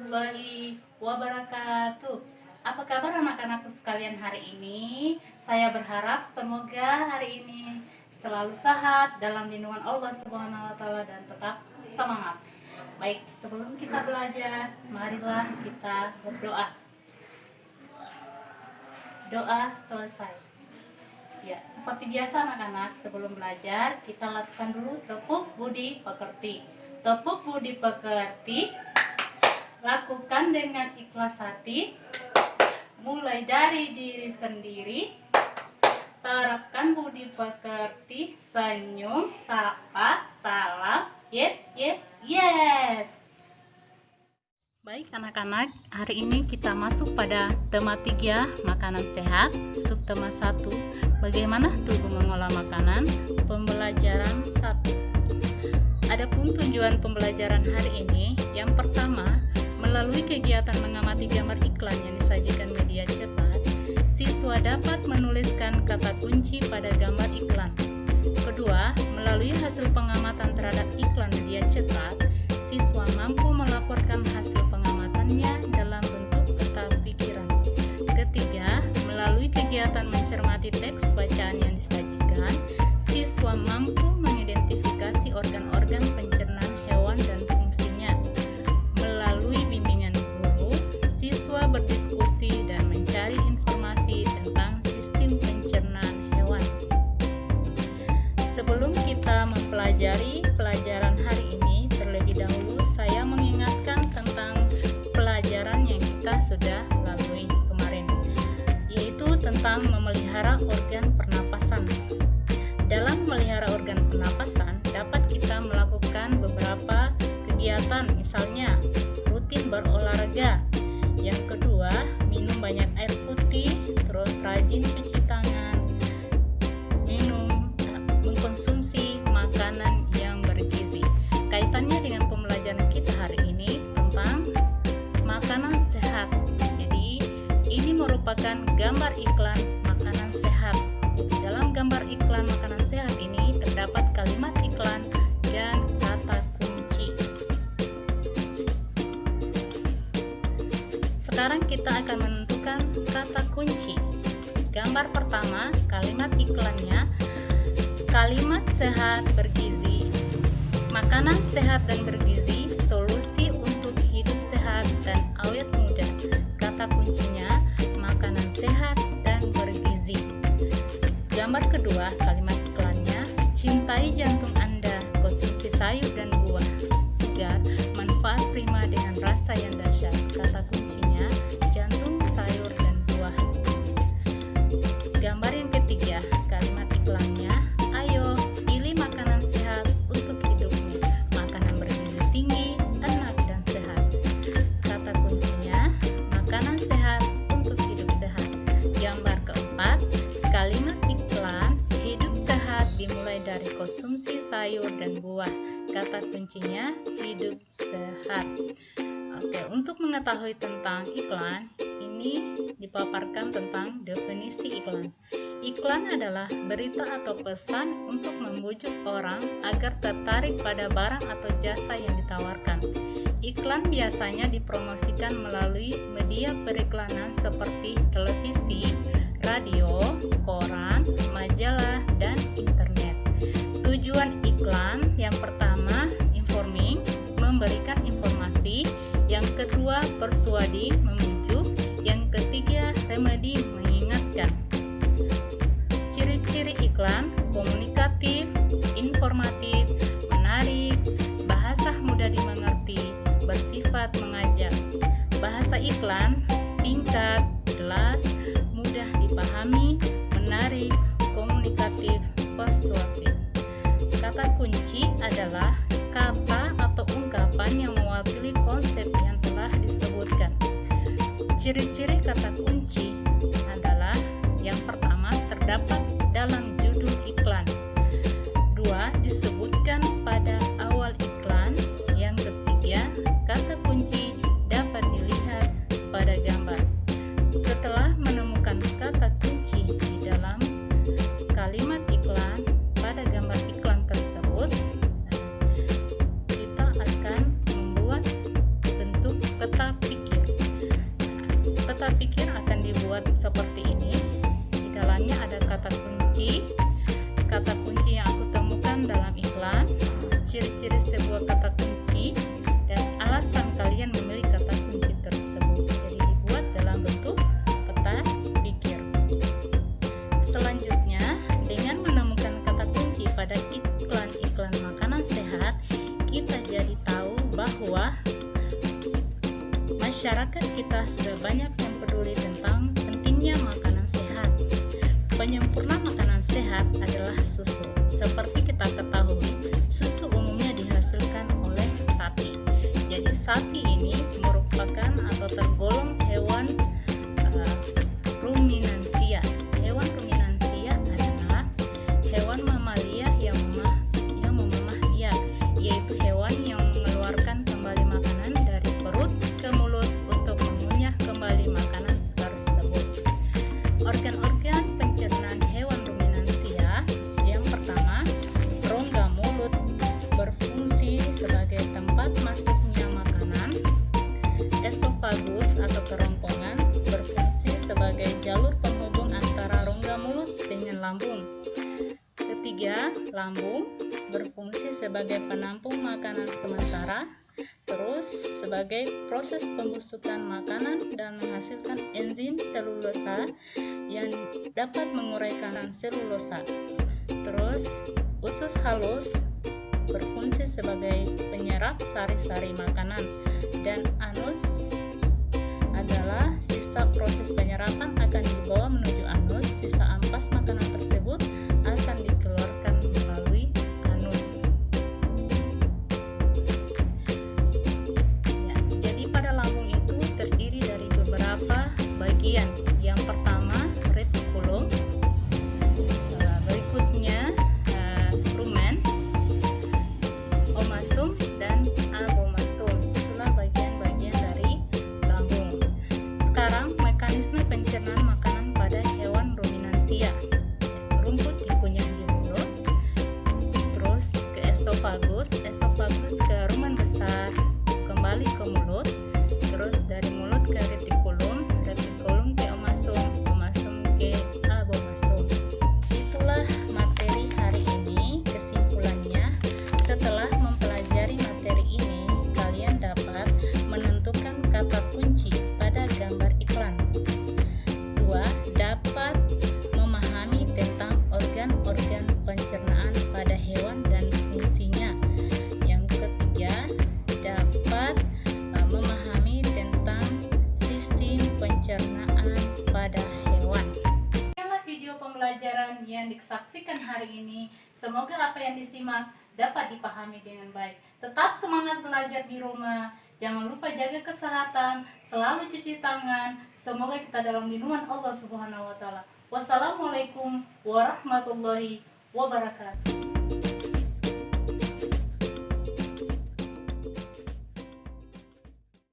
warahmatullahi wabarakatuh. Apa kabar anak-anakku sekalian hari ini? Saya berharap semoga hari ini selalu sehat dalam lindungan Allah Subhanahu wa taala dan tetap semangat. Baik, sebelum kita belajar, marilah kita berdoa. Doa selesai. Ya, seperti biasa anak-anak, sebelum belajar kita lakukan dulu tepuk budi pekerti. Tepuk budi pekerti, lakukan dengan ikhlas hati, mulai dari diri sendiri. Terapkan budi pekerti, senyum, sapa, salam, yes, yes, yes. Baik anak-anak, hari ini kita masuk pada tema 3, makanan sehat, subtema 1, bagaimana tubuh mengolah makanan, pembelajaran 1. Adapun tujuan pembelajaran hari ini, yang pertama, melalui kegiatan mengamati gambar iklan yang disajikan media cetak, siswa dapat menuliskan kata kunci pada gambar iklan. Kedua, melalui hasil pengamatan terhadap iklan media cetak, siswa mampu melaporkan hasil pengamatannya dalam bentuk peta pikiran. Ketiga, melalui kegiatan mencermati teks bacaan yang disajikan, siswa mampu mengidentifikasi organ-organ pencernaan hewan dan fungsinya. Melalui bimbingan guru, siswa berdiskusi dan mencari informasi tentang sistem pencernaan hewan. Sebelum kita mempelajari pelajaran hari ini, terlebih dahulu saya mengingatkan tentang pelajaran yang kita sudah lalui kemarin, yaitu tentang memelihara organ pernapasan. Dalam memelihara organ pernapasan, dapat kita melakukan beberapa kegiatan, misalnya rutin berolahraga. Yang kedua, minum banyak air putih, terus rajin cuci tangan, mengkonsumsi makanan yang bergizi. Kaitannya dengan pembelajaran kita hari ini tentang makanan sehat. Jadi, ini merupakan gambar iklan makanan sehat. Jadi, dalam gambar iklan makanan sehat ini terdapat kalimat iklan dan kata kunci. Sekarang kita akan menentukan kata kunci. Gambar pertama, kalimat iklannya, kalimat sehat bergizi. Makanan sehat dan bergizi, solusi untuk hidup sehat dan awet muda. Kata kuncinya, makanan sehat dan bergizi. Gambar kedua, kalimat iklannya, cintai jantung Anda, konsumsi sayur dan buah segar, manfaat prima dengan rasa yang dahsyat. Kata kuncinya, jantung, sayur, dan buah. Gambar yang ketiga, kalimat iklannya, ayo pilih makanan sehat untuk hidupmu, makanan bergizi tinggi, enak, dan sehat. Kata kuncinya, makanan sehat untuk hidup sehat. Gambar keempat, kalimat iklan, hidup sehat dimulai dari konsumsi sayur dan buah. Kata kuncinya, hidup sehat. Oke, untuk mengetahui tentang iklan, ini dipaparkan tentang definisi iklan. Iklan adalah berita atau pesan untuk membujuk orang agar tertarik pada barang atau jasa yang ditawarkan. Iklan biasanya dipromosikan melalui media periklanan seperti televisi, radio, koran, majalah, dan internet. Tujuan iklan yang pertama, informing, memberikan informasi. Yang kedua, persuading, membujuk. Yang ketiga, remedy, mengingatkan. Ciri-ciri iklan, komunikatif, informatif, menarik, bahasa mudah dimengerti, bersifat mengajak. Bahasa iklan, singkat, jelas, mudah dipahami, menarik, komunikatif, persuasif. Kata kunci adalah kata atau ungkapan yang mewakili konsep yang telah disebutkan. Ciri-ciri kata kunci adalah yang pertama, terdapat dalam judul iklan. Dua, disebutkan pada awal iklan. Yang ketiga, kata kunci dapat dilihat pada gambar. Setelah menemukan kata kunci di dalam kalimat iklan pada gambar iklan tersebut, kita akan membuat bentuk peta kata kunci yang aku temukan dalam iklan, ciri-ciri sebuah kata kunci, dan alasan kalian memilih kata kunci tersebut. Jadi dibuat dalam bentuk peta pikir. Selanjutnya, dengan menemukan kata kunci pada iklan-iklan makanan sehat, kita jadi tahu bahwa masyarakat kita sudah banyak yang peduli tentang pentingnya makanan sehat. Penyempurna makanan sehat adalah susu. Seperti kita ketahui, susu umumnya dihasilkan oleh sapi. Jadi sapi ini merupakan atau tergolong hewan ruminansia. Hewan ruminansia adalah hewan mamalia yang memamah biak, yaitu hewan yang mengeluarkan kembali makanan dari perut ke mulut untuk mengunyah kembali makanan tersebut. Organ-organ pencernaan hewan ruminansia, yang pertama, rongga mulut berfungsi sebagai tempat masuknya makanan. Esofagus atau kerongkongan berfungsi sebagai jalur penghubung antara rongga mulut dengan lambung. Ketiga, lambung berfungsi sebagai penampung makanan sementara, terus sebagai proses pembusukan makanan dan menghasilkan enzim selulosa yang dapat menguraikan selulosa. Terus usus halus berfungsi sebagai penyerap sari-sari makanan, dan anus adalah sisa proses penyerapan akan dibawa menuju anus. Sisa ampas makanan tersebut akan dikeluarkan melalui anus. Ya, jadi pada lambung itu terdiri dari beberapa bagian. Yang pertama, retikulum, berikutnya rumen, omasum, dan abomasum. Itulah bagian-bagian dari lambung. Sekarang mekanisme pencernaan makanan pada hewan ruminansia. Rumput dikunyah di mulut, terus ke esofagus ke rumen besar, kembali ke mulut, terus dari mulut ke retikulum ke omasum ke abomasum. Itulah materi hari ini. Kesimpulannya, setelah mempelajari materi ini, kalian dapat menentukan kata kunci pada gambar iklan. 2. Dapat memahami tentang organ-organ pencernaan pada hewan dan fungsinya. Yang ketiga, dapat memahami tentang sistem pencernaan pada hewan. Inilah video pembelajaran yang disaksikan hari ini. Semoga apa yang disimak dapat dipahami dengan baik. Tetap semangat belajar di rumah. Jangan lupa jaga kesehatan, selalu cuci tangan. Semoga kita dalam lindungan Allah Subhanahu wa taala. Wassalamualaikum warahmatullahi wabarakatuh.